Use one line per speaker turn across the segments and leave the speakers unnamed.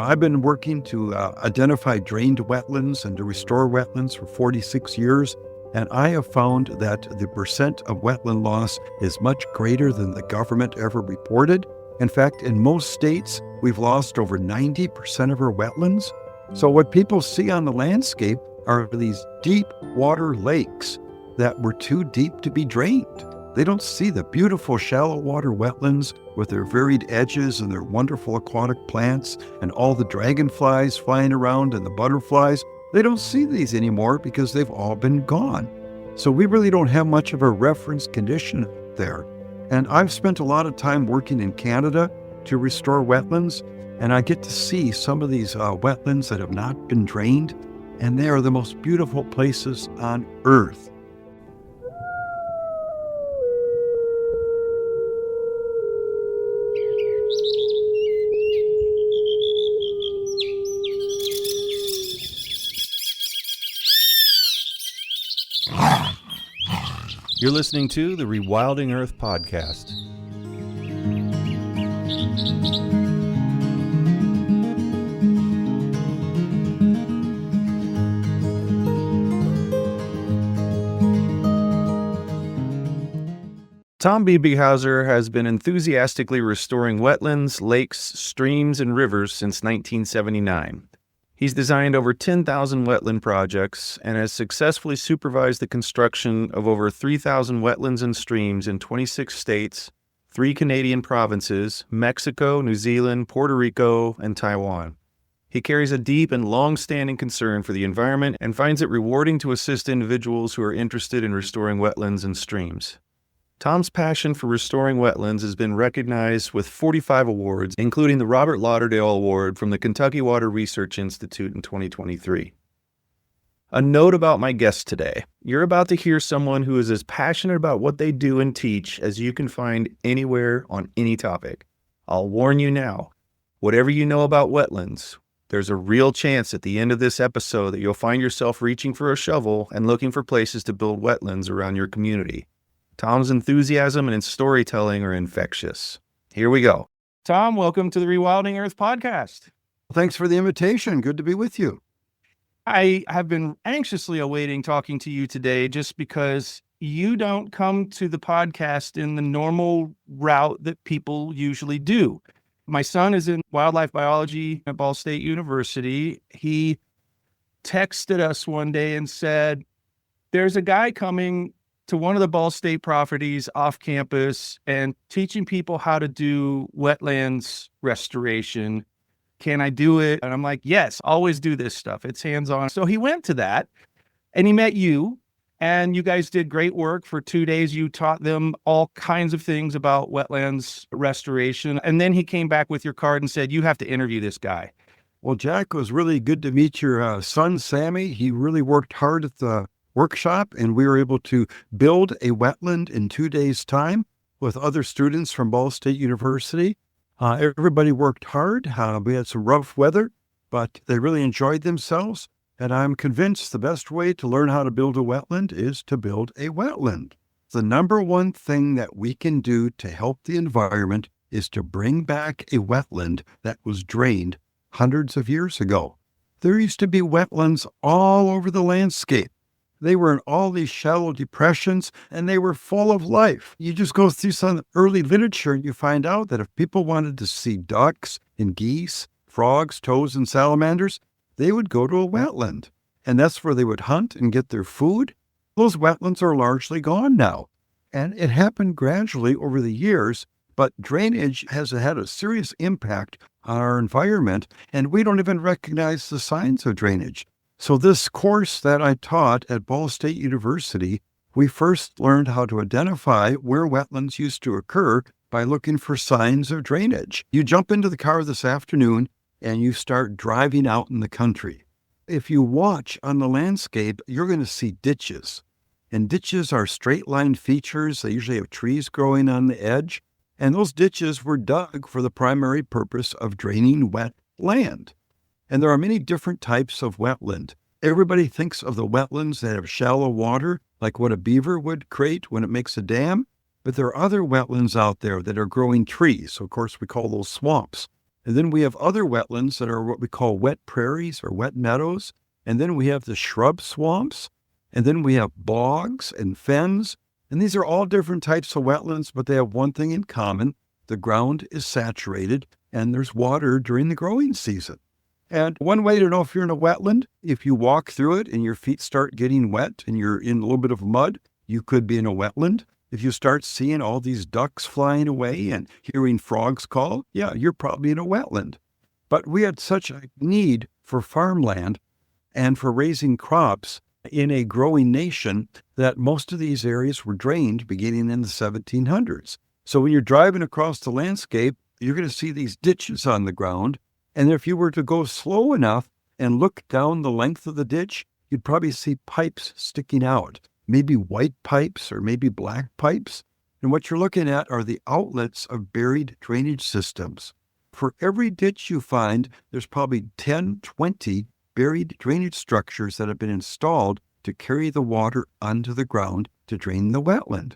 I've been working to identify drained wetlands and to restore wetlands for 46 years, and I have found that the percent of wetland loss is much greater than the government ever reported. In fact, in most states, we've lost over 90% of our wetlands. So what people see on the landscape are these deep water lakes that were too deep to be drained. They don't see the beautiful shallow water wetlands with their varied edges and their wonderful aquatic plants and all the dragonflies flying around and the butterflies. They don't see these anymore because they've all been gone. So we really don't have much of a reference condition there. And I've spent a lot of time working in Canada to restore wetlands, and I get to see some of these wetlands that have not been drained, and they are the most beautiful places on earth.
You're listening to the Rewilding Earth podcast. Tom Biebigauser has been enthusiastically restoring wetlands, lakes, streams, and rivers since 1979. He's designed over 10,000 wetland projects and has successfully supervised the construction of over 3,000 wetlands and streams in 26 states, 3 Canadian provinces, Mexico, New Zealand, Puerto Rico, and Taiwan. He carries a deep and long-standing concern for the environment and finds it rewarding to assist individuals who are interested in restoring wetlands and streams. Tom's passion for restoring wetlands has been recognized with 45 awards, including the Robert Lauderdale Award from the Kentucky Water Research Institute in 2023. A note about my guest today. You're about to hear someone who is as passionate about what they do and teach as you can find anywhere on any topic. I'll warn you now, whatever you know about wetlands, there's a real chance at the end of this episode that you'll find yourself reaching for a shovel and looking for places to build wetlands around your community. Tom's enthusiasm and his storytelling are infectious. Here we go. Tom, welcome to the Rewilding Earth podcast.
Thanks for the invitation. Good to be with you.
I have been anxiously awaiting talking to you today just because you don't come to the podcast in the normal route that people usually do. My son is in wildlife biology at Ball State University. He texted us one day and said, there's a guy coming to one of the Ball State properties off campus and teaching people how to do wetlands restoration. Can I do it? And I'm like, yes, always do this stuff. It's hands-on. So he went to that and he met you, and you guys did great work for 2 days. You taught them all kinds of things about wetlands restoration. And then he came back with your card and said, you have to interview this guy.
Well, Jack, it was really good to meet your son, Sammy. He really worked hard at the workshop, and we were able to build a wetland in 2 days' time with other students from Ball State University. Everybody worked hard. We had some rough weather, but they really enjoyed themselves. And I'm convinced the best way to learn how to build a wetland is to build a wetland. The number one thing that we can do to help the environment is to bring back a wetland that was drained hundreds of years ago. There used to be wetlands all over the landscape. They were in all these shallow depressions, and they were full of life. You just go through some early literature and you find out that if people wanted to see ducks and geese, frogs, toads, and salamanders, they would go to a wetland. And that's where they would hunt and get their food. Those wetlands are largely gone now. And it happened gradually over the years, but drainage has had a serious impact on our environment, and we don't even recognize the signs of drainage. So this course that I taught at Ball State University, we first learned how to identify where wetlands used to occur by looking for signs of drainage. You jump into the car this afternoon and you start driving out in the country. If you watch on the landscape, you're going to see ditches. And ditches are straight-line features. They usually have trees growing on the edge. And those ditches were dug for the primary purpose of draining wet land. And there are many different types of wetland. Everybody thinks of the wetlands that have shallow water, like what a beaver would create when it makes a dam. But there are other wetlands out there that are growing trees. So of course, we call those swamps. And then we have other wetlands that are what we call wet prairies or wet meadows. And then we have the shrub swamps. And then we have bogs and fens. And these are all different types of wetlands, but they have one thing in common. The ground is saturated and there's water during the growing season. And one way to know if you're in a wetland, if you walk through it and your feet start getting wet and you're in a little bit of mud, you could be in a wetland. If you start seeing all these ducks flying away and hearing frogs call, yeah, you're probably in a wetland. But we had such a need for farmland and for raising crops in a growing nation that most of these areas were drained beginning in the 1700s. So when you're driving across the landscape, you're going to see these ditches on the ground. And if you were to go slow enough and look down the length of the ditch, you'd probably see pipes sticking out, maybe white pipes or maybe black pipes. And what you're looking at are the outlets of buried drainage systems. For every ditch you find, there's probably 10, 20 buried drainage structures that have been installed to carry the water onto the ground to drain the wetland.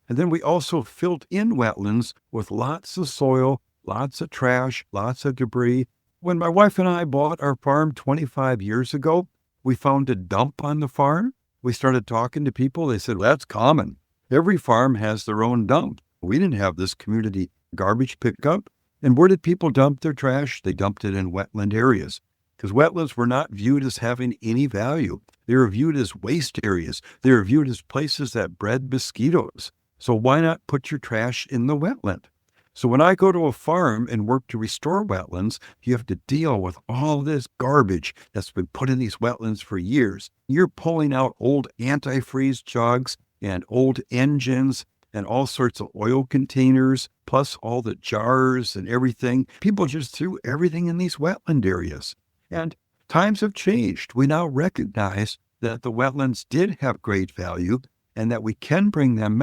And then we also filled in wetlands with lots of soil, lots of trash, lots of debris. When my wife and I bought our farm 25 years ago, we found a dump on the farm. We started talking to people. They said, well, that's common. Every farm has their own dump. We didn't have this community garbage pickup. And where did people dump their trash? They dumped it in wetland areas because wetlands were not viewed as having any value. They were viewed as waste areas. They were viewed as places that bred mosquitoes. So why not put your trash in the wetland? So when I go to a farm and work to restore wetlands, you have to deal with all this garbage that's been put in these wetlands for years. You're pulling out old antifreeze jugs and old engines and all sorts of oil containers, plus all the jars and everything. People just threw everything in these wetland areas. And times have changed. We now recognize that the wetlands did have great value and that we can bring them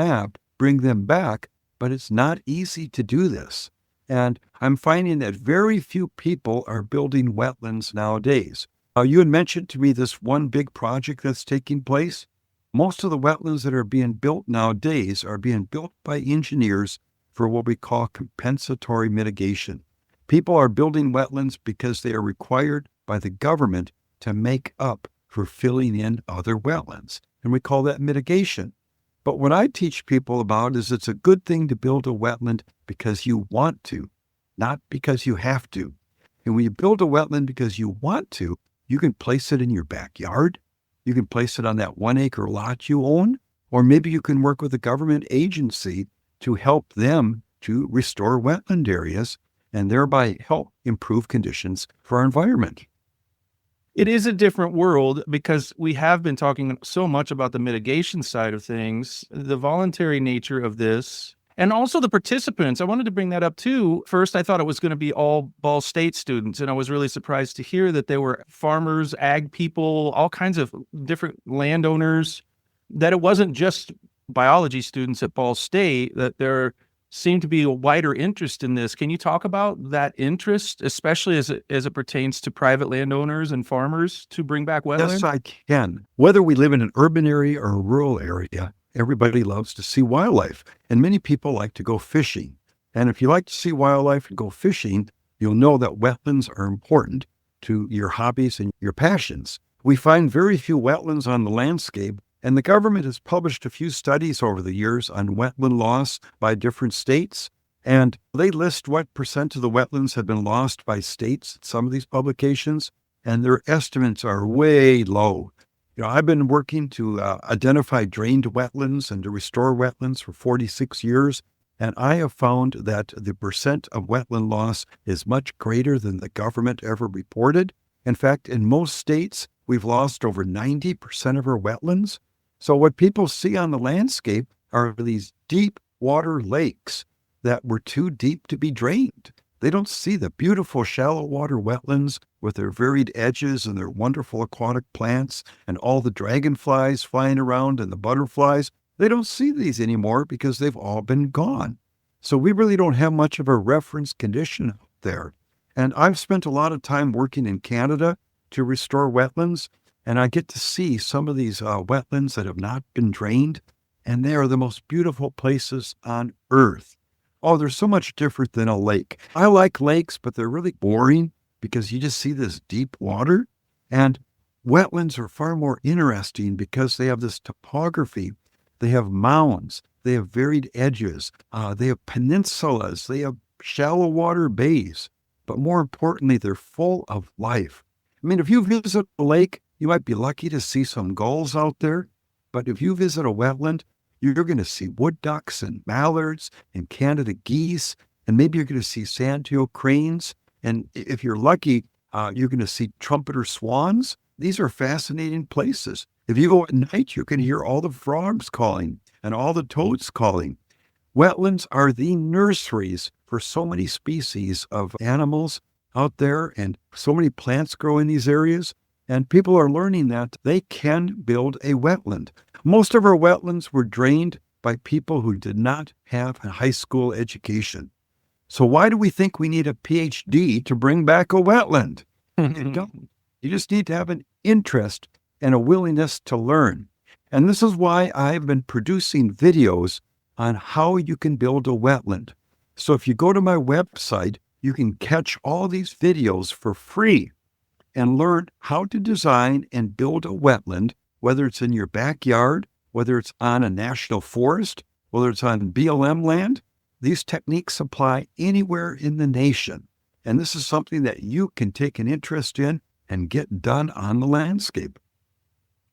back, but it's not easy to do this. And I'm finding that very few people are building wetlands nowadays. You had mentioned to me this one big project that's taking place. Most of the wetlands that are being built nowadays are being built by engineers for what we call compensatory mitigation. People are building wetlands because they are required by the government to make up for filling in other wetlands. And we call that mitigation. But what I teach people about is it's a good thing to build a wetland because you want to, not because you have to. And when you build a wetland because you want to, you can place it in your backyard. You can place it on that 1 acre lot you own, or maybe you can work with a government agency to help them to restore wetland areas and thereby help improve conditions for our environment.
It is a different world because we have been talking so much about the mitigation side of things, the voluntary nature of this, and also the participants. I wanted to bring that up too. First, I thought it was going to be all Ball State students, and I was really surprised to hear that there were farmers, ag people, all kinds of different landowners, that it wasn't just biology students at Ball State, that there seemed to be a wider interest in this. Can you talk about that interest, especially as it pertains to private landowners and farmers to bring back wetlands?
Yes, I can. Whether we live in an urban area or a rural area, everybody loves to see wildlife, and many people like to go fishing. And if you like to see wildlife and go fishing, you'll know that wetlands are important to your hobbies and your passions. We find very few wetlands on the landscape, and the government has published a few studies over the years on wetland loss by different states, and they list what percent of the wetlands have been lost by states in some of these publications, and their estimates are way low. I've been working to identify drained wetlands and to restore wetlands for 46 years, and I have found that the percent of wetland loss is much greater than the government ever reported. In fact, in most states, we've lost over 90% of our wetlands. So what people see on the landscape are these deep water lakes that were too deep to be drained. They don't see the beautiful shallow water wetlands with their varied edges and their wonderful aquatic plants and all the dragonflies flying around and the butterflies. They don't see these anymore because they've all been gone. So we really don't have much of a reference condition out there. And I've spent a lot of time working in Canada to restore wetlands, and I get to see some of these wetlands that have not been drained, and they are the most beautiful places on earth. Oh, they're so much different than a lake. I like lakes, but they're really boring because you just see this deep water. And wetlands are far more interesting because they have this topography. They have mounds. They have varied edges. They have peninsulas. They have shallow water bays. But more importantly, they're full of life. I mean, if you visit a lake, you might be lucky to see some gulls out there. But if you visit a wetland, you're going to see wood ducks and mallards and Canada geese, and maybe you're going to see sandhill cranes. And if you're lucky, you're going to see trumpeter swans. These are fascinating places. If you go at night, you can hear all the frogs calling and all the toads calling. Wetlands are the nurseries for so many species of animals out there, and so many plants grow in these areas. And people are learning that they can build a wetland. Most of our wetlands were drained by people who did not have a high school education. So why do we think we need a PhD to bring back a wetland? You don't. You just need to have an interest and a willingness to learn. And this is why I've been producing videos on how you can build a wetland. So if you go to my website, you can catch all these videos for free and learn how to design and build a wetland, whether it's in your backyard, whether it's on a national forest, whether it's on BLM land. These techniques apply anywhere in the nation. And this is something that you can take an interest in and get done on the landscape.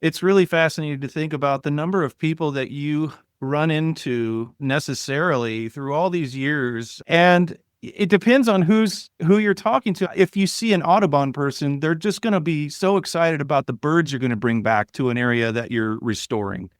It's really fascinating to think about the number of people that you run into necessarily through all these years. And it depends on who you're talking to. If you see an Audubon person, they're just going to be so excited about the birds you're going to bring back to an area that you're restoring.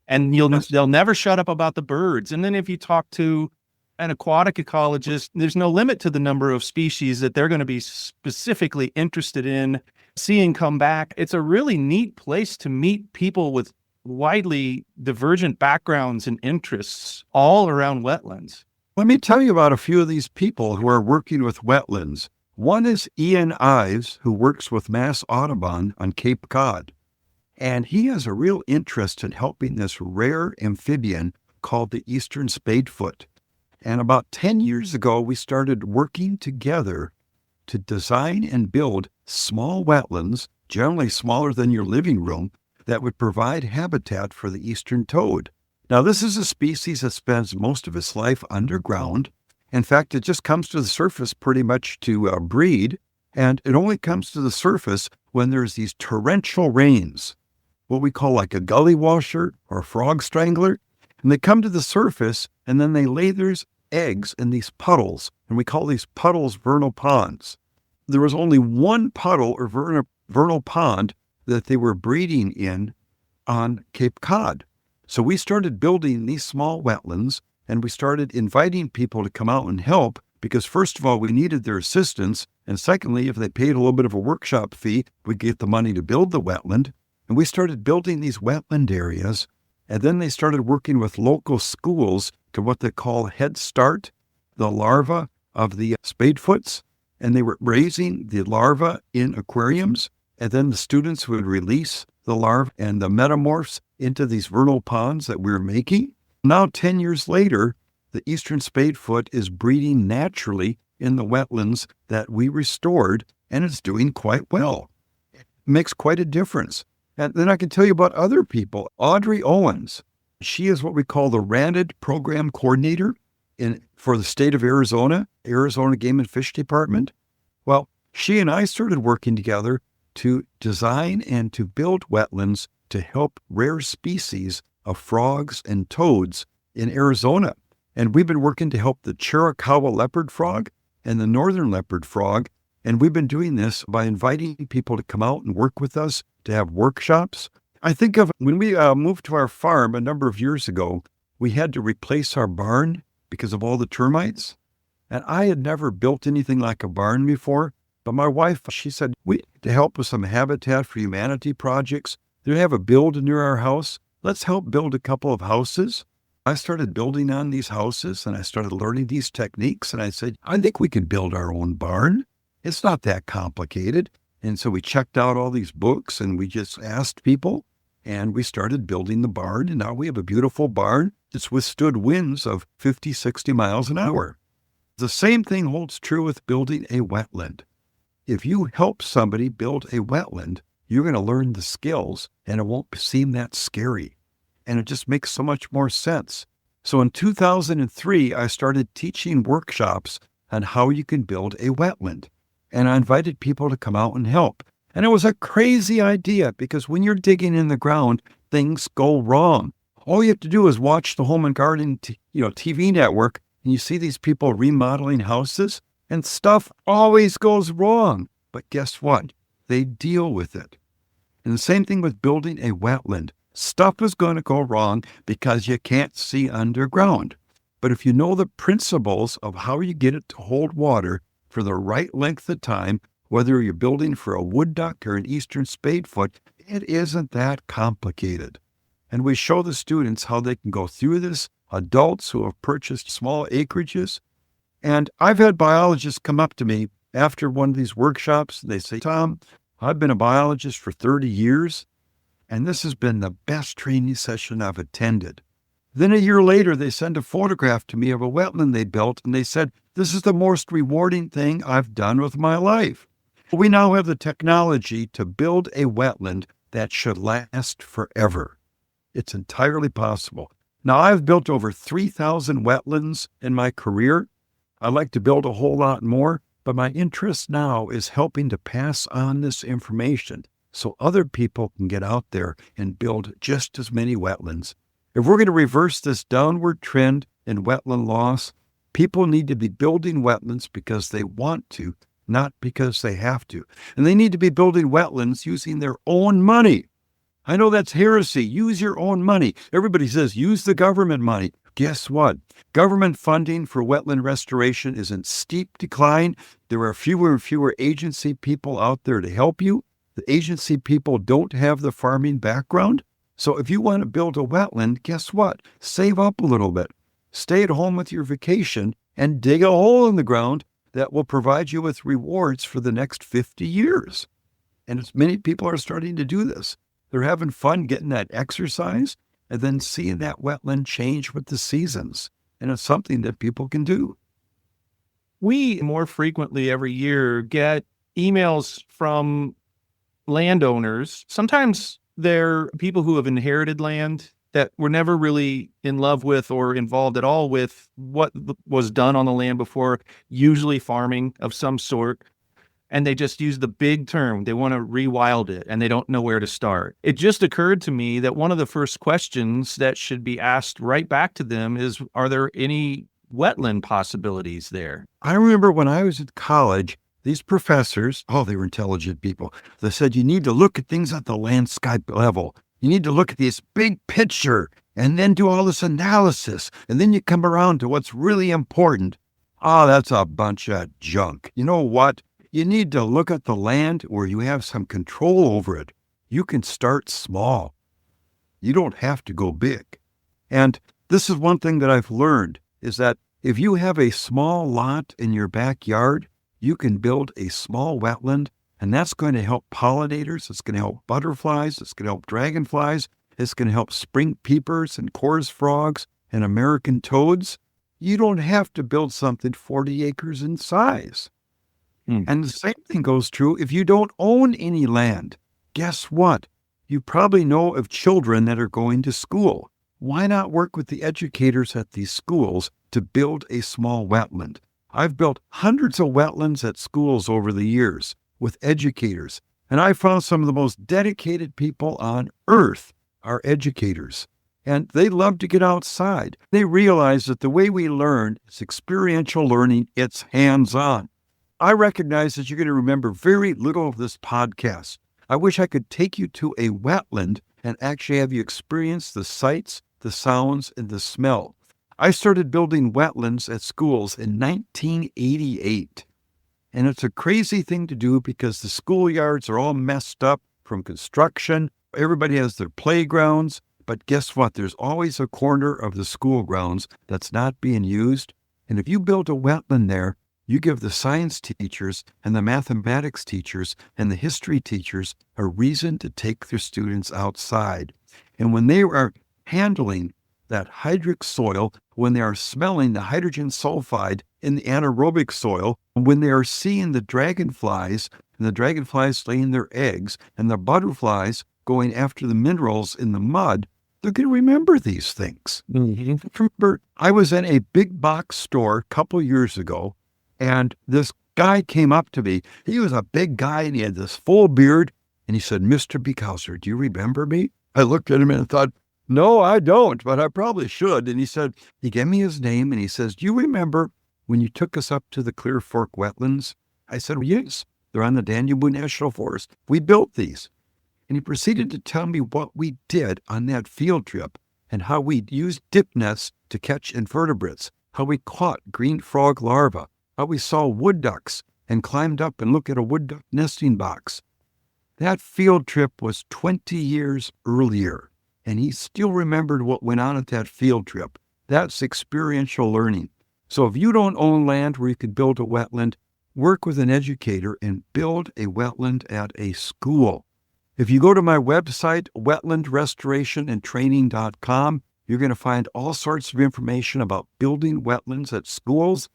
And they'll never shut up about the birds. And then if you talk to an aquatic ecologist, there's no limit to the number of species that they're going to be specifically interested in seeing come back. It's a really neat place to meet people with widely divergent backgrounds and interests all around wetlands.
Let me tell you about a few of these people who are working with wetlands. One is Ian Ives, who works with Mass Audubon on Cape Cod. And he has a real interest in helping this rare amphibian called the eastern spadefoot. And about 10 years ago, we started working together to design and build small wetlands, generally smaller than your living room, that would provide habitat for the eastern toad. Now, this is a species that spends most of its life underground. In fact, it just comes to the surface pretty much to breed, and it only comes to the surface when there's these torrential rains, what we call like a gully washer or a frog strangler. And they come to the surface, and then they lay their eggs in these puddles, and we call these puddles vernal ponds. There was only one puddle or vernal pond that they were breeding in on Cape Cod. So we started building these small wetlands, and we started inviting people to come out and help because, first of all, we needed their assistance. And secondly, if they paid a little bit of a workshop fee, we'd get the money to build the wetland. And we started building these wetland areas. And then they started working with local schools to what they call Head Start, the larvae of the spadefoots. And they were raising the larvae in aquariums. And then the students would release the larvae and the metamorphs into these vernal ponds that we were making. Now, 10 years later, the eastern spadefoot is breeding naturally in the wetlands that we restored, and it's doing quite well. It makes quite a difference. And then I can tell you about other people. Audrey Owens, she is what we call the RAND program coordinator for the state of Arizona Game and Fish Department. Well, she and I started working together to design and to build wetlands to help rare species of frogs and toads in Arizona. And we've been working to help the Chiricahua leopard frog and the northern leopard frog. And we've been doing this by inviting people to come out and work with us, to have workshops. I think of when we moved to our farm a number of years ago, we had to replace our barn because of all the termites. And I had never built anything like a barn before. But my wife, she said, we need to help with some Habitat for Humanity projects. They have a build near our house. Let's help build a couple of houses. I started building on these houses and I started learning these techniques. And I said, I think we can build our own barn. It's not that complicated. And so we checked out all these books and we just asked people. And we started building the barn, and now we have a beautiful barn that's withstood winds of 50, 60 miles an hour. The same thing holds true with building a wetland. If you help somebody build a wetland, you're going to learn the skills, and it won't seem that scary. And it just makes so much more sense. So in 2003, I started teaching workshops on how you can build a wetland. And I invited people to come out and help. And it was a crazy idea because when you're digging in the ground, things go wrong. All you have to do is watch the Home and Garden TV network, and you see these people remodeling houses, and stuff always goes wrong. But guess what? They deal with it. And the same thing with building a wetland. Stuff is going to go wrong because you can't see underground. But if you know the principles of how you get it to hold water for the right length of time, whether you're building for a wood duck or an eastern spadefoot, it isn't that complicated. And we show the students how they can go through this, adults who have purchased small acreages. And I've had biologists come up to me after one of these workshops. They say, Tom, I've been a biologist for 30 years, and this has been the best training session I've attended. Then a year later, they send a photograph to me of a wetland they built, and they said, this is the most rewarding thing I've done with my life. We now have the technology to build a wetland that should last forever. It's entirely possible. Now, I've built over 3,000 wetlands in my career. I'd like to build a whole lot more, but my interest now is helping to pass on this information so other people can get out there and build just as many wetlands. If we're going to reverse this downward trend in wetland loss, people need to be building wetlands because they want to, not because they have to. And they need to be building wetlands using their own money. I know that's heresy. Use your own money. Everybody says use the government money. Guess what? Government funding for wetland restoration is in steep decline. There are fewer and fewer agency people out there to help you. The agency people don't have the farming background. So if you want to build a wetland, guess what? Save up a little bit. Stay at home with your vacation and dig a hole in the ground that will provide you with rewards for the next 50 years. And as many people are starting to do this. They're having fun getting that exercise and then seeing that wetland change with the seasons. And it's something that people can do.
We more frequently every year get emails from landowners. Sometimes they're people who have inherited land that were never really in love with or involved at all with what was done on the land before, usually farming of some sort. And they just use the big term. They want to rewild it, and they don't know where to start. It just occurred to me that one of the first questions that should be asked right back to them is, are there any wetland possibilities there?
I remember when I was at college, these professors, they were intelligent people. They said, you need to look at things at the landscape level. You need to look at this big picture and then do all this analysis. And then you come around to what's really important. That's a bunch of junk. You know what? You need to look at the land where you have some control over it. You can start small. You don't have to go big. And this is one thing that I've learned is that if you have a small lot in your backyard, you can build a small wetland, and that's going to help pollinators. It's going to help butterflies. It's going to help dragonflies. It's going to help spring peepers and chorus frogs and American toads. You don't have to build something 40 acres in size. And the same thing goes true if you don't own any land. Guess what? You probably know of children that are going to school. Why not work with the educators at these schools to build a small wetland? I've built hundreds of wetlands at schools over the years with educators, and I found some of the most dedicated people on earth are educators. And they love to get outside. They realize that the way we learn is experiential learning. It's hands-on. I recognize that you're going to remember very little of this podcast. I wish I could take you to a wetland and actually have you experience the sights, the sounds, and the smell. I started building wetlands at schools in 1988. And it's a crazy thing to do because the schoolyards are all messed up from construction. Everybody has their playgrounds. But guess what? There's always a corner of the school grounds that's not being used. And if you build a wetland there, You give the science teachers and the mathematics teachers and the history teachers a reason to take their students outside. And when they are handling that hydric soil, when they are smelling the hydrogen sulfide in the anaerobic soil, when they are seeing the dragonflies and the dragonflies laying their eggs and the butterflies going after the minerals in the mud, they're going to remember these things. Remember, I was in a big box store a couple years ago, and this guy came up to me. He was a big guy, and he had this full beard, and he said, "Mr. Biebigauser, do you remember me?" I looked at him and thought, "No, I don't, but I probably should." And he gave me his name, and he says, "Do you remember when you took us up to the Clear Fork wetlands?" I said, "Yes, they're on the Danube National Forest. We built these." And he proceeded to tell me what we did on that field trip and how we used dip nets to catch invertebrates, how we caught green frog larvae, how we saw wood ducks and climbed up and looked at a wood duck nesting box. That field trip was 20 years earlier, and he still remembered what went on at that field trip. That's experiential learning. So if you don't own land where you could build a wetland, work with an educator and build a wetland at a school. If you go to my website, wetlandrestorationandtraining.com, you're going to find all sorts of information about building wetlands at schools.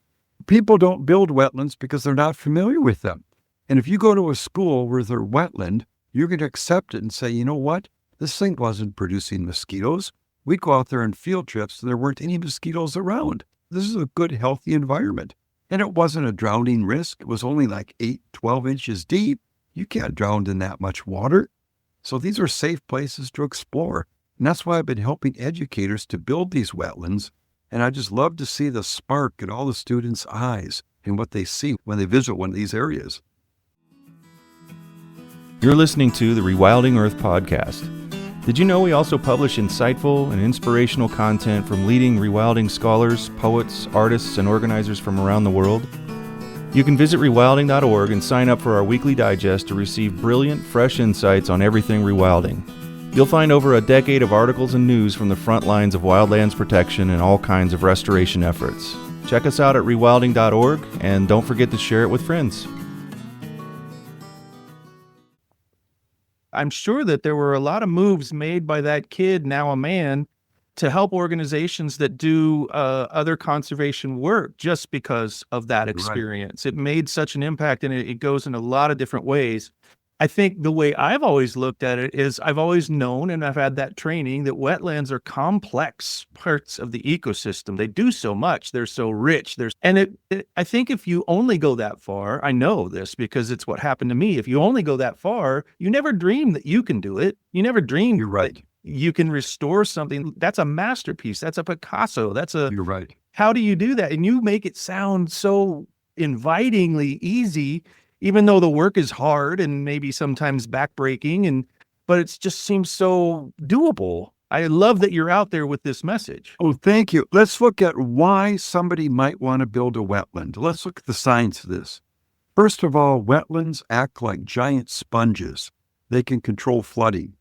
People don't build wetlands because they're not familiar with them. And if you go to a school where they're wetland, you're going to accept it and say, "You know what? This thing wasn't producing mosquitoes." We'd go out there on field trips and there weren't any mosquitoes around. This is a good, healthy environment. And it wasn't a drowning risk. It was only like 8, 12 inches deep. You can't drown in that much water. So these are safe places to explore. And that's why I've been helping educators to build these wetlands. And I just love to see the spark in all the students' eyes and what they see when they visit one of these areas.
You're listening to the Rewilding Earth podcast. Did you know we also publish insightful and inspirational content from leading rewilding scholars, poets, artists, and organizers from around the world? You can visit rewilding.org and sign up for our weekly digest to receive brilliant, fresh insights on everything rewilding. You'll find over a decade of articles and news from the front lines of wildlands protection and all kinds of restoration efforts. Check us out at rewilding.org, and don't forget to share it with friends. I'm sure that there were a lot of moves made by that kid, now a man, to help organizations that do other conservation work just because of that experience. Right. It made such an impact, and it goes in a lot of different ways. I think the way I've always looked at it is I've always known, and I've had that training, that wetlands are complex parts of the ecosystem. They do so much. They're so rich. I think if you only go that far, I know this because it's what happened to me. If you only go that far, you never dream that you can do it. You never dream
You're right.
that you can restore something. That's a masterpiece. That's a Picasso.
You're right.
How do you do that? And you make it sound so invitingly easy, even though the work is hard and maybe sometimes backbreaking, but it just seems so doable. I love that you're out there with this message.
Oh, thank you. Let's look at why somebody might want to build a wetland. Let's look at the science of this. First of all, wetlands act like giant sponges. They can control flooding.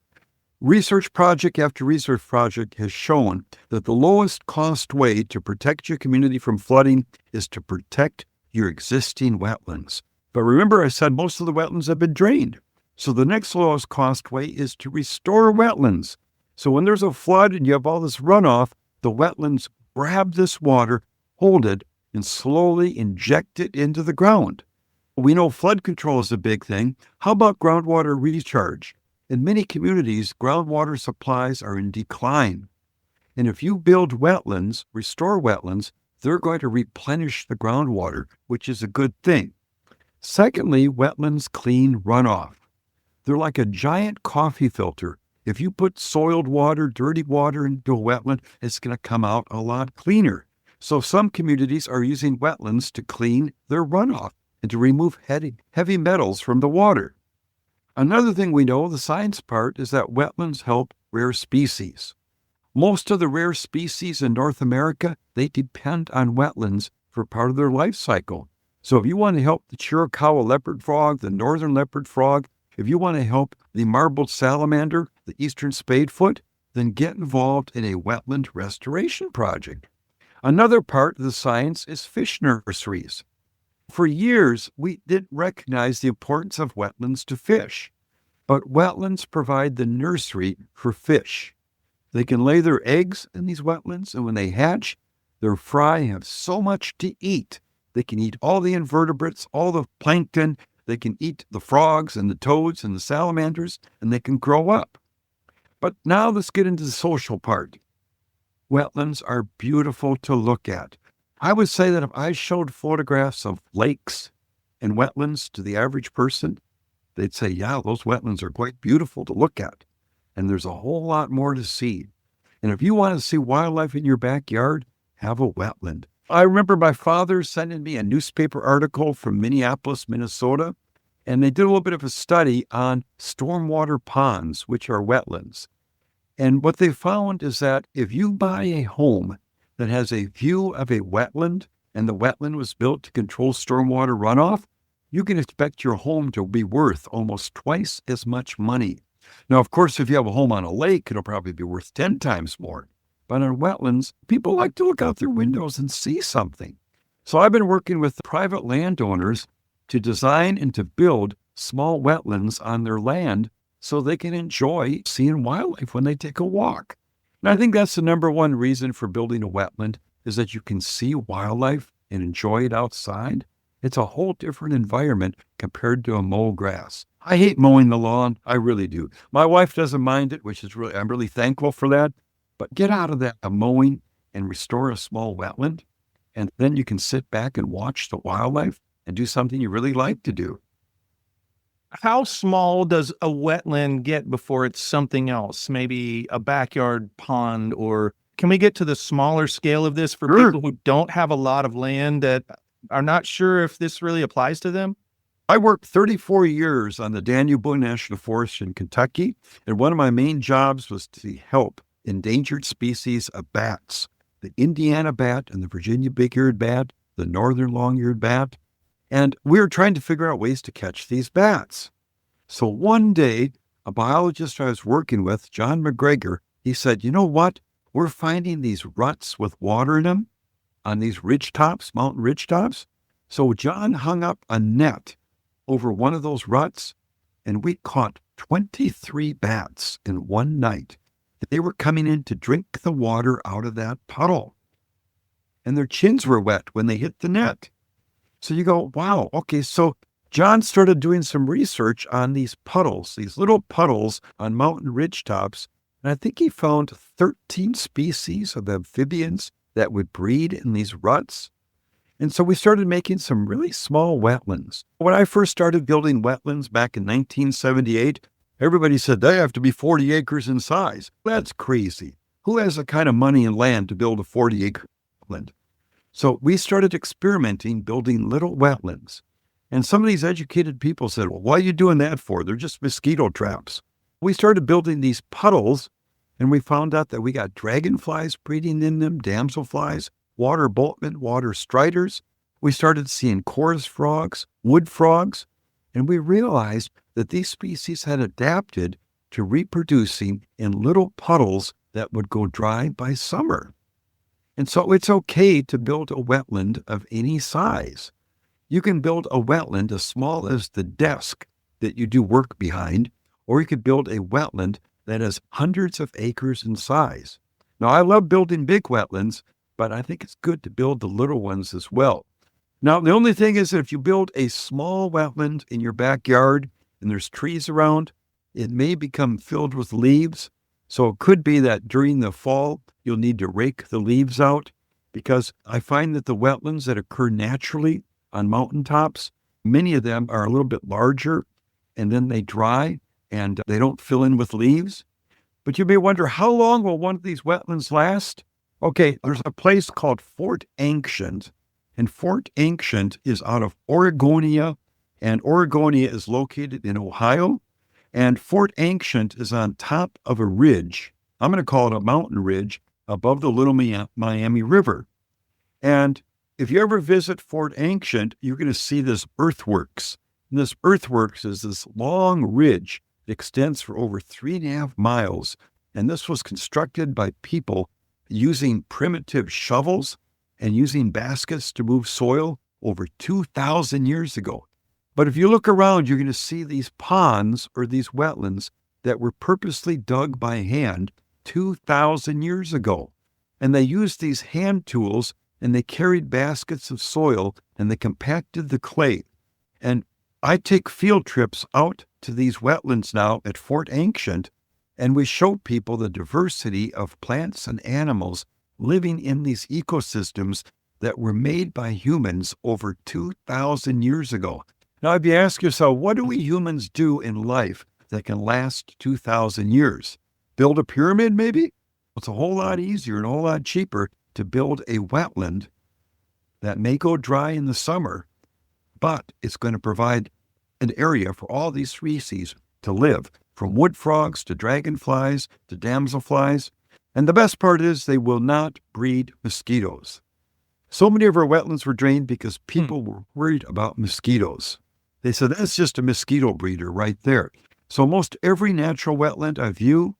Research project after research project has shown that the lowest cost way to protect your community from flooding is to protect your existing wetlands. But remember, I said most of the wetlands have been drained. So the next lowest cost way is to restore wetlands. So when there's a flood and you have all this runoff, the wetlands grab this water, hold it, and slowly inject it into the ground. We know flood control is a big thing. How about groundwater recharge? In many communities, groundwater supplies are in decline. And if you build wetlands, restore wetlands, they're going to replenish the groundwater, which is a good thing. Secondly, wetlands clean runoff. They're like a giant coffee filter. If you put soiled water, dirty water into a wetland, it's going to come out a lot cleaner. So some communities are using wetlands to clean their runoff and to remove heavy metals from the water. Another thing we know, the science part, is that wetlands help rare species. Most of the rare species in North America, they depend on wetlands for part of their life cycle. So if you want to help the Chiricahua leopard frog, the northern leopard frog, if you want to help the marbled salamander, the eastern spadefoot, then get involved in a wetland restoration project. Another part of the science is fish nurseries. For years, we didn't recognize the importance of wetlands to fish, but wetlands provide the nursery for fish. They can lay their eggs in these wetlands, and when they hatch, their fry have so much to eat. They can eat all the invertebrates, all the plankton. They can eat the frogs and the toads and the salamanders, and they can grow up. But now let's get into the social part. Wetlands are beautiful to look at. I would say that if I showed photographs of lakes and wetlands to the average person, they'd say, yeah, those wetlands are quite beautiful to look at. And there's a whole lot more to see. And if you want to see wildlife in your backyard, have a wetland. I remember my father sending me a newspaper article from Minneapolis, Minnesota, and they did a little bit of a study on stormwater ponds, which are wetlands. And what they found is that if you buy a home that has a view of a wetland, and the wetland was built to control stormwater runoff, you can expect your home to be worth almost twice as much money. Now, of course, if you have a home on a lake, it'll probably be worth 10 times more. But on wetlands, people like to look out their windows and see something. So I've been working with private landowners to design and to build small wetlands on their land so they can enjoy seeing wildlife when they take a walk. And I think that's the number one reason for building a wetland, is that you can see wildlife and enjoy it outside. It's a whole different environment compared to a mow grass. I hate mowing the lawn. I really do. My wife doesn't mind it, which is I'm really thankful for that. But get out of that mowing and restore a small wetland, and then you can sit back and watch the wildlife and do something you really like to do.
How small does a wetland get before it's something else? Maybe a backyard pond, or can we get to the smaller scale of this for people who don't have a lot of land that are not sure if this really applies to them?
I worked 34 years on the Danube National Forest in Kentucky, and one of my main jobs was to help endangered species of bats, the Indiana bat and the Virginia big-eared bat, the northern long-eared bat. And we were trying to figure out ways to catch these bats. So one day, a biologist I was working with, John McGregor, he said, you know what? We're finding these ruts with water in them on these ridge tops, mountain ridge tops. So John hung up a net over one of those ruts, and we caught 23 bats in one night. They were coming in to drink the water out of that puddle, and their chins were wet when they hit the net. So you go, wow, okay, so John started doing some research on these puddles, these little puddles on mountain ridge tops, and I think he found 13 species of amphibians that would breed in these ruts. And so we started making some really small wetlands. When I first started building wetlands back in 1978, everybody said they have to be 40 acres in size. That's crazy. Who has the kind of money and land to build a 40-acre wetland? So we started experimenting, building little wetlands. And some of these educated people said, well, what are you doing that for? They're just mosquito traps. We started building these puddles, and we found out that we got dragonflies breeding in them, damselflies, water boatmen, water striders. We started seeing chorus frogs, wood frogs, and we realized that these species had adapted to reproducing in little puddles that would go dry by summer. And so it's okay to build a wetland of any size. You can build a wetland as small as the desk that you do work behind, or you could build a wetland that is hundreds of acres in size. Now, I love building big wetlands, but I think it's good to build the little ones as well. Now, the only thing is that if you build a small wetland in your backyard and there's trees around, it may become filled with leaves. So it could be that during the fall, you'll need to rake the leaves out, because I find that the wetlands that occur naturally on mountaintops, many of them are a little bit larger, and then they dry and they don't fill in with leaves. But you may wonder, how long will one of these wetlands last? Okay, there's a place called Fort Ancient, and Fort Ancient is out of Oregonia, and Oregonia is located in Ohio, and Fort Ancient is on top of a ridge. I'm going to call it a mountain ridge above the Little Miami River. And if you ever visit Fort Ancient, you're going to see this earthworks. And this earthworks is this long ridge that extends for over 3.5 miles. And this was constructed by people using primitive shovels and using baskets to move soil over 2,000 years ago. But if you look around, you're going to see these ponds or these wetlands that were purposely dug by hand 2,000 years ago. And they used these hand tools, and they carried baskets of soil, and they compacted the clay. And I take field trips out to these wetlands now at Fort Ancient, and we show people the diversity of plants and animals living in these ecosystems that were made by humans over 2,000 years ago. Now, if you ask yourself, what do we humans do in life that can last 2,000 years? Build a pyramid, maybe? It's a whole lot easier and a whole lot cheaper to build a wetland that may go dry in the summer, but it's going to provide an area for all these species to live, from wood frogs to dragonflies to damselflies. And the best part is they will not breed mosquitoes. So many of our wetlands were drained because people were worried about mosquitoes. They said, that's just a mosquito breeder right there. So most every natural wetland I view,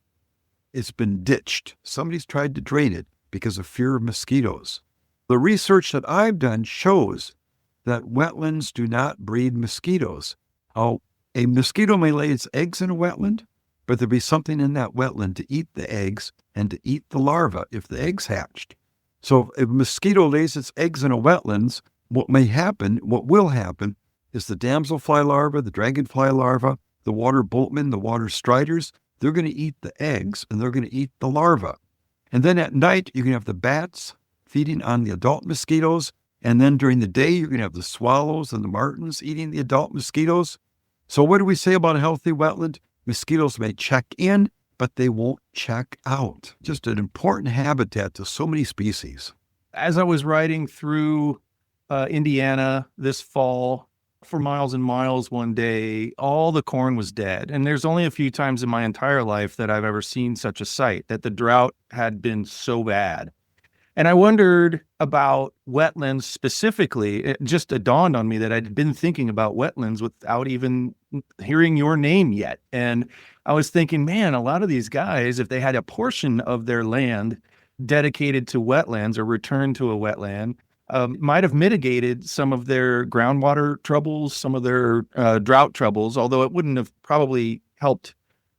it's been ditched. Somebody's tried to drain it because of fear of mosquitoes. The research that I've done shows that wetlands do not breed mosquitoes. A mosquito may lay its eggs in a wetland, but there'll be something in that wetland to eat the eggs and to eat the larva if the eggs hatched. So if a mosquito lays its eggs in a wetlands, what will happen is the damselfly larva, the dragonfly larva, the water boatmen, the water striders, they're going to eat the eggs and they're going to eat the larva. And then at night, you can have the bats feeding on the adult mosquitoes. And then during the day, you're going to have the swallows and the martins eating the adult mosquitoes. So what do we say about a healthy wetland? Mosquitoes may check in, but they won't check out. Just an important habitat to so many species.
As I was riding through Indiana this fall for miles and miles one day, all the corn was dead. And there's only a few times in my entire life that I've ever seen such a sight, that the drought had been so bad. And I wondered about wetlands specifically. It just dawned on me that I'd been thinking about wetlands without even hearing your name yet. And I was thinking, man, a lot of these guys, if they had a portion of their land dedicated to wetlands or returned to a wetland, might have mitigated some of their groundwater troubles, some of their drought troubles, although it wouldn't have probably helped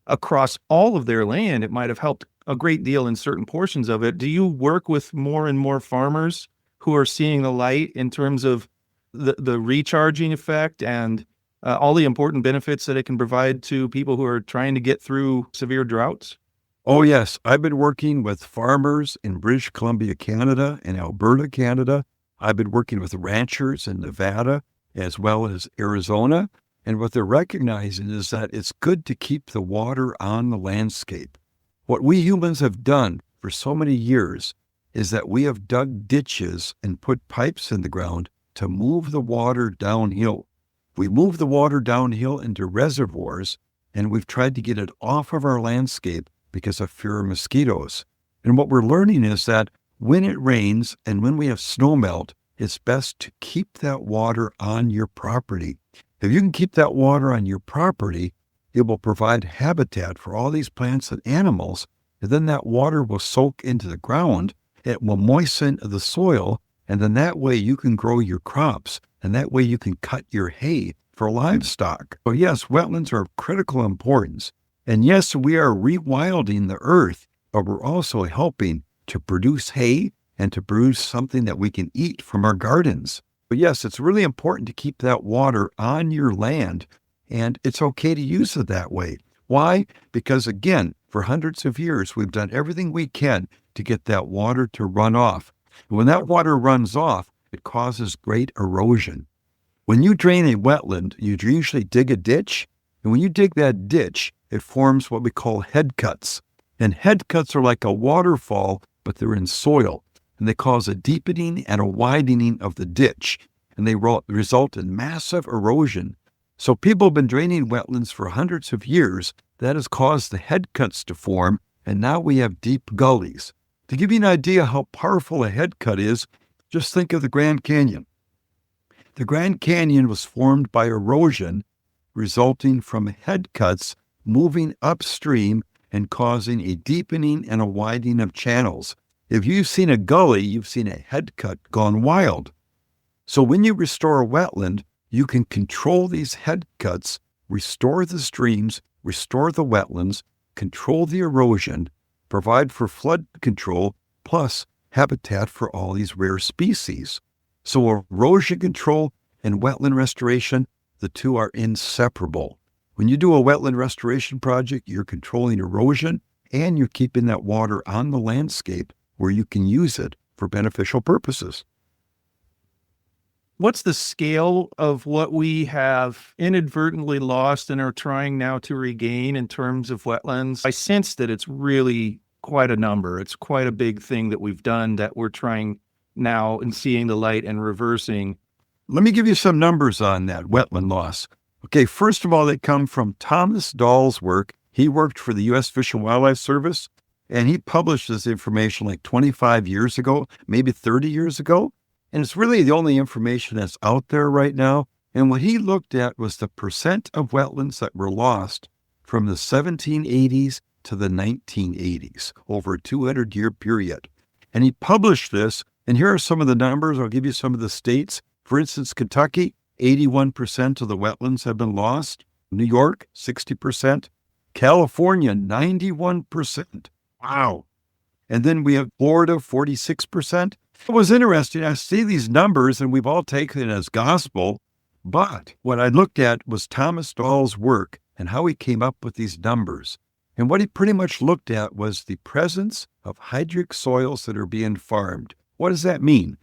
across all of their land. It might have helped a great deal in certain portions of it. Do you work with more and more farmers who are seeing the light in terms of the recharging effect and all the important benefits that it can provide to people who are trying to get through severe droughts?
Oh, yes. I've been working with farmers in British Columbia, Canada, and Alberta, Canada. I've been working with ranchers in Nevada as well as Arizona. And what they're recognizing is that it's good to keep the water on the landscape. What we humans have done for so many years is that we have dug ditches and put pipes in the ground to move the water downhill. We move the water downhill into reservoirs, and we've tried to get it off of our landscape because of fear of mosquitoes. And what we're learning is that when it rains and when we have snow melt, it's best to keep that water on your property. If you can keep that water on your property, it will provide habitat for all these plants and animals, and then that water will soak into the ground. It will moisten the soil, and then that way you can grow your crops, and that way you can cut your hay for livestock. So yes, wetlands are of critical importance. And yes, we are rewilding the earth, but we're also helping to produce hay and to produce something that we can eat from our gardens. But yes, it's really important to keep that water on your land, and it's okay to use it that way. Why? Because again, for hundreds of years, we've done everything we can to get that water to run off. And when that water runs off, it causes great erosion. When you drain a wetland, you usually dig a ditch, and when you dig that ditch, it forms what we call head cuts. And head cuts are like a waterfall, but they're in soil, and they cause a deepening and a widening of the ditch, and they result in massive erosion. So people have been draining wetlands for hundreds of years. That has caused the head cuts to form, and now we have deep gullies. To give you an idea how powerful a head cut is, just think of the Grand Canyon. The Grand Canyon was formed by erosion resulting from head cuts moving upstream and causing a deepening and a widening of channels. If you've seen a gully, you've seen a head cut gone wild. So when you restore a wetland, you can control these head cuts, restore the streams, restore the wetlands, control the erosion, provide for flood control, plus habitat for all these rare species. So erosion control and wetland restoration, the two are inseparable. When you do a wetland restoration project, you're controlling erosion and you're keeping that water on the landscape where you can use it for beneficial purposes.
What's the scale of what we have inadvertently lost and are trying now to regain in terms of wetlands? I sense that it's really quite a number. It's quite a big thing that we've done that we're trying now and seeing the light and reversing.
Let me give you some numbers on that wetland loss. Okay, first of all, they come from Thomas Dahl's work. He worked for the U.S. Fish and Wildlife Service, and he published this information like 25 years ago, maybe 30 years ago. And it's really the only information that's out there right now. And what he looked at was the percent of wetlands that were lost from the 1780s to the 1980s, over a 200-year period. And he published this, and here are some of the numbers. I'll give you some of the states. For instance, Kentucky, 81% of the wetlands have been lost. New York, 60%. California, 91%. Wow. And then we have Florida, 46%. It was interesting. I see these numbers, and we've all taken it as gospel. But what I looked at was Thomas Dahl's work and how he came up with these numbers. And what he pretty much looked at was the presence of hydric soils that are being farmed. What does that mean?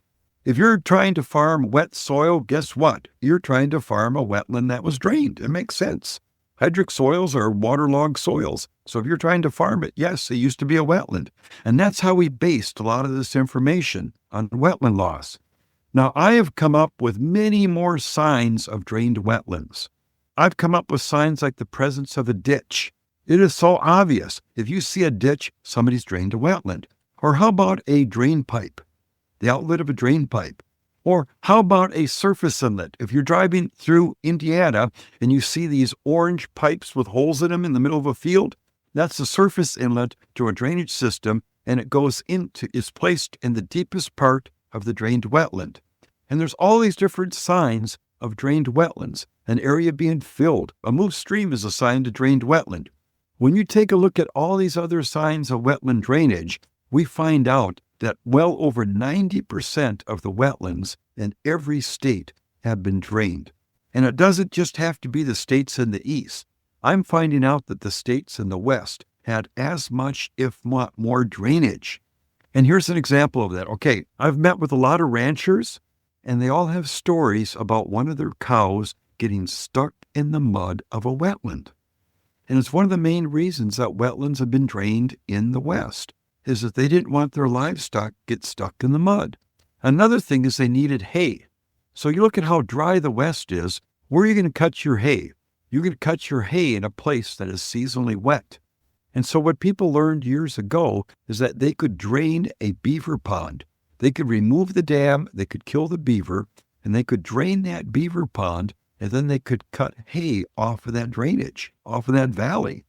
If you're trying to farm wet soil, guess what? You're trying to farm a wetland that was drained. It makes sense. Hydric soils are waterlogged soils. So if you're trying to farm it, yes, it used to be a wetland. And that's how we based a lot of this information on wetland loss. Now, I have come up with many more signs of drained wetlands. I've come up with signs like the presence of a ditch. It is so obvious. If you see a ditch, somebody's drained a wetland. Or how about a drain pipe, the outlet of a drain pipe? Or how about a surface inlet? If you're driving through Indiana and you see these orange pipes with holes in them in the middle of a field, that's the surface inlet to a drainage system, and it is placed in the deepest part of the drained wetland. And there's all these different signs of drained wetlands, an area being filled. A moved stream is a sign to drained wetland. When you take a look at all these other signs of wetland drainage, we find out that well over 90% of the wetlands in every state have been drained. And it doesn't just have to be the states in the east. I'm finding out that the states in the west had as much, if not more, drainage. And here's an example of that. Okay, I've met with a lot of ranchers, and they all have stories about one of their cows getting stuck in the mud of a wetland. And it's one of the main reasons that wetlands have been drained in the west, is that they didn't want their livestock get stuck in the mud. Another thing is they needed hay. So you look at how dry the west is. Where are you going to cut your hay? You're going to cut your hay in a place that is seasonally wet. And so what people learned years ago is that they could drain a beaver pond. They could remove the dam, they could kill the beaver, and they could drain that beaver pond, and then they could cut hay off of that drainage, off of that valley.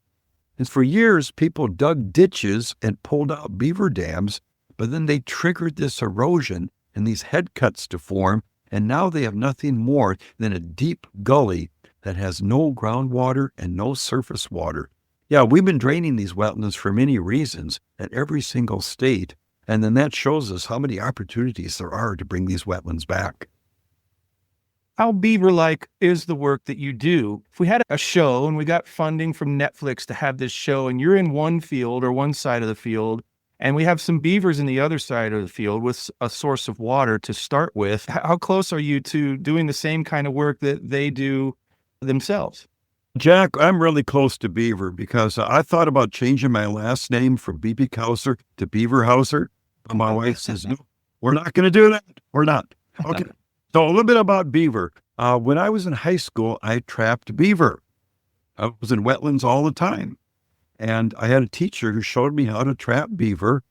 And for years, people dug ditches and pulled out beaver dams, but then they triggered this erosion and these head cuts to form, and now they have nothing more than a deep gully that has no groundwater and no surface water. Yeah, we've been draining these wetlands for many reasons in every single state, and then that shows us how many opportunities there are to bring these wetlands back.
How beaver-like is the work that you do? If we had a show and we got funding from Netflix to have this show, and you're in one field or one side of the field, and we have some beavers in the other side of the field with a source of water to start with, how close are you to doing the same kind of work that they do themselves?
Jack, I'm really close to Beaver because I thought about changing my last name from Biebigauser to Biebighauser, but my wife says, no, we're not going to do that. We're not. Okay. So a little bit about beaver. When I was in high school, I trapped beaver. I was in wetlands all the time. And I had a teacher who showed me how to trap beaver.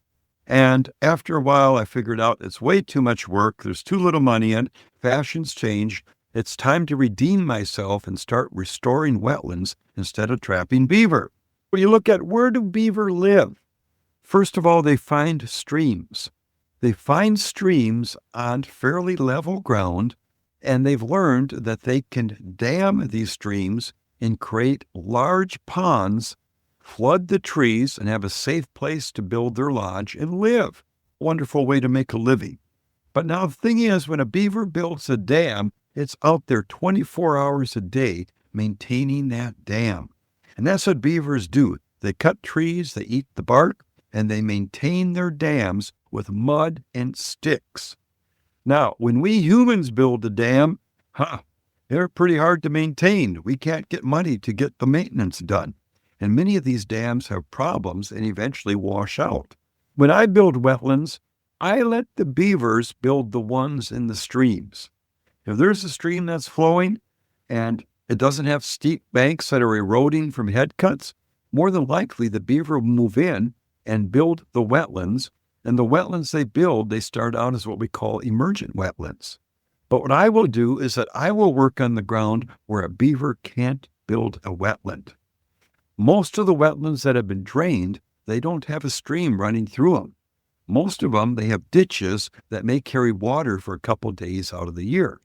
And after a while, I figured out it's way too much work. There's too little money in. Fashions change. It's time to redeem myself and start restoring wetlands instead of trapping beaver. When you look at where do beaver live? First of all, they find streams. They find streams on fairly level ground, and they've learned that they can dam these streams and create large ponds, flood the trees, and have a safe place to build their lodge and live. Wonderful way to make a living. But now the thing is, when a beaver builds a dam, it's out there 24 hours a day maintaining that dam. And that's what beavers do. They cut trees, they eat the bark, and they maintain their dams with mud and sticks. Now, when we humans build a dam, they're pretty hard to maintain. We can't get money to get the maintenance done. And many of these dams have problems and eventually wash out. When I build wetlands, I let the beavers build the ones in the streams. If there's a stream that's flowing and it doesn't have steep banks that are eroding from head cuts, more than likely the beaver will move in and build the wetlands. And the wetlands they build, they start out as what we call emergent wetlands. But what I will do is that I will work on the ground where a beaver can't build a wetland. Most of the wetlands that have been drained, they don't have a stream running through them. Most of them, they have ditches that may carry water for a couple days out of the year.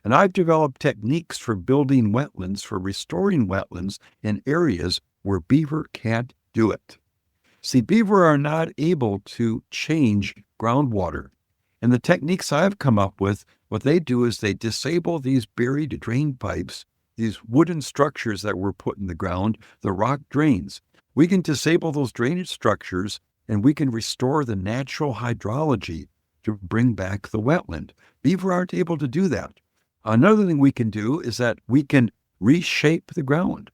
And I've developed techniques for building wetlands, for restoring wetlands in areas where beaver can't do it. See, beaver are not able to change groundwater. And the techniques I've come up with, what they do is they disable these buried drain pipes, these wooden structures that were put in the ground, the rock drains. We can disable those drainage structures and we can restore the natural hydrology to bring back the wetland. Beaver aren't able to do that. Another thing we can do is that we can reshape the ground.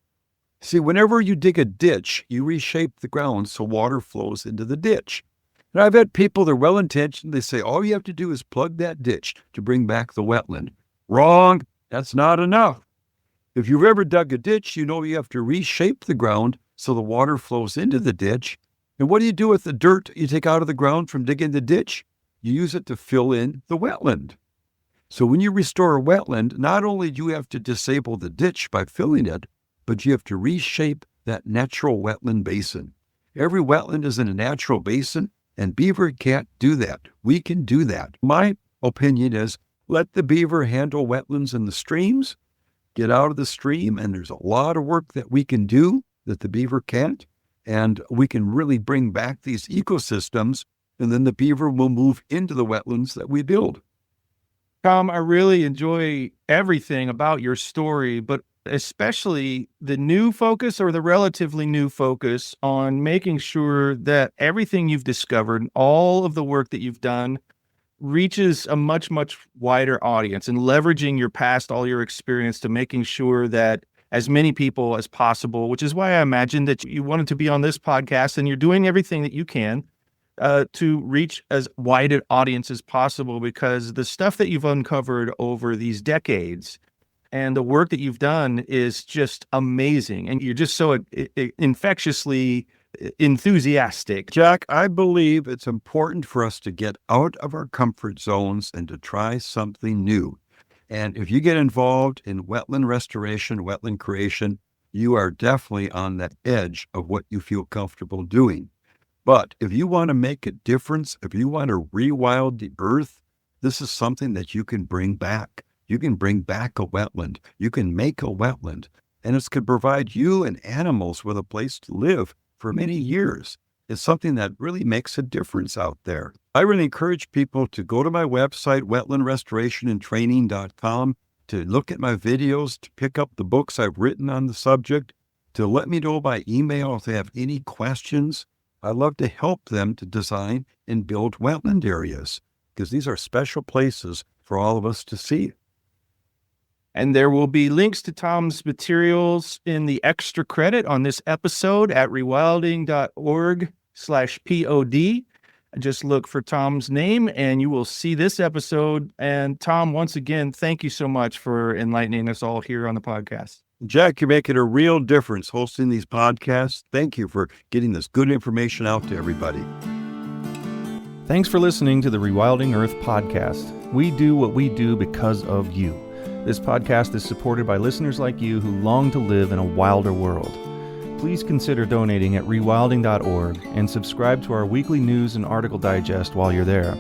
See, whenever you dig a ditch, you reshape the ground so water flows into the ditch. And I've had people, they're well-intentioned, they say, all you have to do is plug that ditch to bring back the wetland. Wrong. That's not enough. If you've ever dug a ditch, you know you have to reshape the ground so the water flows into the ditch. And what do you do with the dirt you take out of the ground from digging the ditch? You use it to fill in the wetland. So when you restore a wetland, not only do you have to disable the ditch by filling it, but you have to reshape that natural wetland basin. Every wetland is in a natural basin, and beaver can't do that. We can do that. My opinion is let the beaver handle wetlands in the streams, get out of the stream, and there's a lot of work that we can do that the beaver can't, and we can really bring back these ecosystems, and then the beaver will move into the wetlands that we build.
Tom, I really enjoy everything about your story, but especially the new focus or the relatively new focus on making sure that everything you've discovered, all of the work that you've done, reaches a much, much wider audience, and leveraging your past, all your experience to making sure that as many people as possible, which is why I imagine that you wanted to be on this podcast, and you're doing everything that you can to reach as wide an audience as possible, because the stuff that you've uncovered over these decades and the work that you've done is just amazing. And you're just so infectiously enthusiastic.
Jack, I believe it's important for us to get out of our comfort zones and to try something new. And if you get involved in wetland restoration, wetland creation, you are definitely on that edge of what you feel comfortable doing. But if you want to make a difference, if you want to rewild the earth, this is something that you can bring back. You can bring back a wetland. You can make a wetland. And it's going to provide you and animals with a place to live for many years. It's something that really makes a difference out there. I really encourage people to go to my website, wetlandrestorationandtraining.com, to look at my videos, to pick up the books I've written on the subject, to let me know by email if they have any questions. I'd love to help them to design and build wetland areas, because these are special places for all of us to see.
And there will be links to Tom's materials in the extra credit on this episode at rewilding.org/pod. Just look for Tom's name and you will see this episode. And Tom, once again, thank you so much for enlightening us all here on the podcast.
Jack, you're making a real difference hosting these podcasts. Thank you for getting this good information out to everybody.
Thanks for listening to the Rewilding Earth podcast. We do what we do because of you. This podcast is supported by listeners like you who long to live in a wilder world. Please consider donating at rewilding.org and subscribe to our weekly news and article digest while you're there.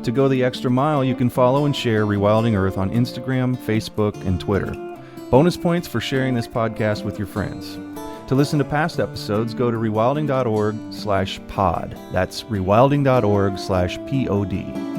To go the extra mile, you can follow and share Rewilding Earth on Instagram, Facebook, and Twitter. Bonus points for sharing this podcast with your friends. To listen to past episodes, go to rewilding.org/pod. That's rewilding.org/pod.